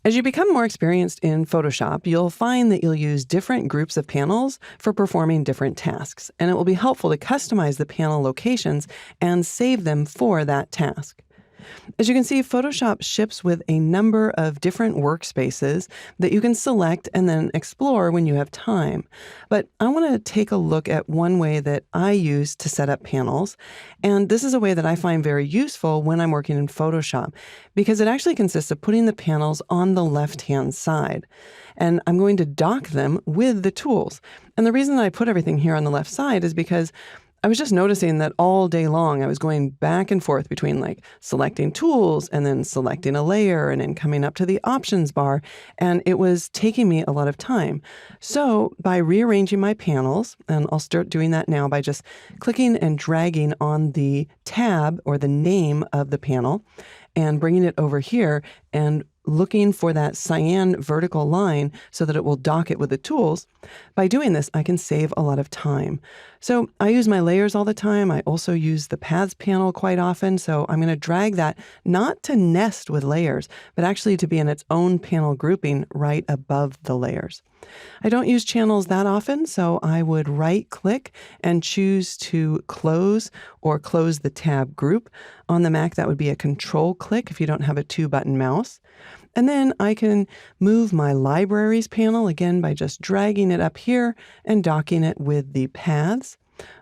As you become more experienced in Photoshop, you'll find that you'll use different groups of panels for performing different tasks, and it will be helpful to customize the panel locations and save them for that task. As you can see, Photoshop ships with a number of different workspaces that you can select and then explore when you have time. But I want to take a look at one way that I use to set up panels. And this is a way that I find very useful when I'm working in Photoshop, because it actually consists of putting the panels on the left-hand side. And I'm going to dock them with the tools. And the reason that I put everything here on the left side is because I was just noticing that all day long I was going back and forth between selecting tools and then selecting a layer and then coming up to the options bar, and it was taking me a lot of time. So by rearranging my panels, and I'll start doing that now by just clicking and dragging on the tab or the name of the panel and bringing it over here and looking for that cyan vertical line so that it will dock it with the tools. By doing this, I can save a lot of time. So I use my layers all the time. I also use the paths panel quite often. So I'm going to drag that not to nest with layers, but actually to be in its own panel grouping right above the layers. I don't use channels that often, so I would right-click and choose to close or close the tab group. On the Mac, that would be a control click if you don't have a 2-button mouse. And then I can move my libraries panel again by just dragging it up here and docking it with the paths.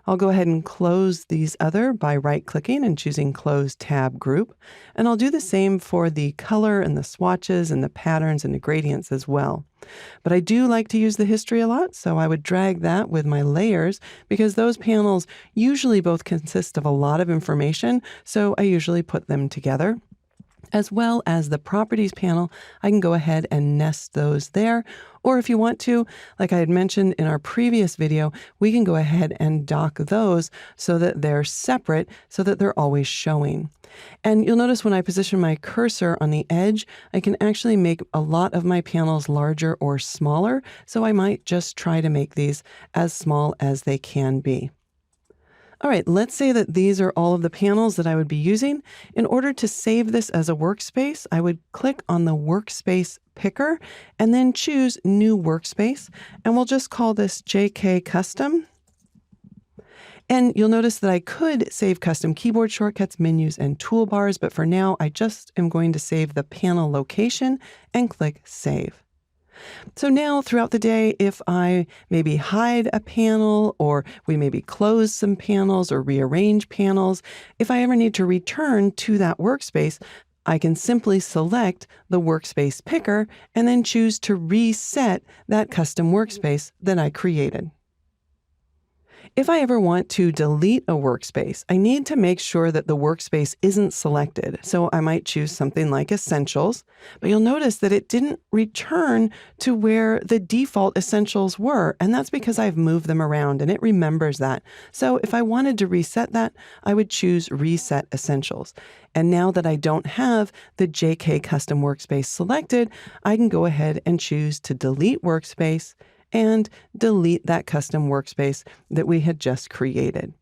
I'll go ahead and close these other by right-clicking and choosing Close Tab Group. And I'll do the same for the color and the swatches and the patterns and the gradients as well. But I do like to use the history a lot, so I would drag that with my layers because those panels usually both consist of a lot of information, so I usually put them together. As well as the properties panel, I can go ahead and nest those there. Or if you want to, like I had mentioned in our previous video, we can go ahead and dock those so that they're separate, so that they're always showing. And you'll notice when I position my cursor on the edge, I can actually make a lot of my panels larger or smaller. So I might just try to make these as small as they can be. All right, let's say that these are all of the panels that I would be using. In order to save this as a workspace, I would click on the workspace picker and then choose New Workspace. And we'll just call this JK Custom. And you'll notice that I could save custom keyboard shortcuts, menus, and toolbars, but for now, I just am going to save the panel location and click Save. So now throughout the day, if I maybe hide a panel or we maybe close some panels or rearrange panels, if I ever need to return to that workspace, I can simply select the workspace picker and then choose to reset that custom workspace that I created. If I ever want to delete a workspace, I need to make sure that the workspace isn't selected. So I might choose something like Essentials, but you'll notice that it didn't return to where the default Essentials were. And that's because I've moved them around and it remembers that. So if I wanted to reset that, I would choose Reset Essentials. And now that I don't have the JK Custom Workspace selected, I can go ahead and choose to delete workspace and delete that custom workspace that we had just created.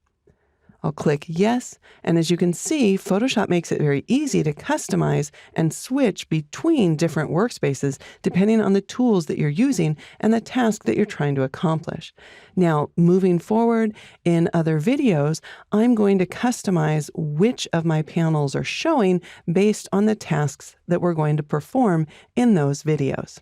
I'll click Yes, and as you can see, Photoshop makes it very easy to customize and switch between different workspaces depending on the tools that you're using and the task that you're trying to accomplish. Now, moving forward in other videos, I'm going to customize which of my panels are showing based on the tasks that we're going to perform in those videos.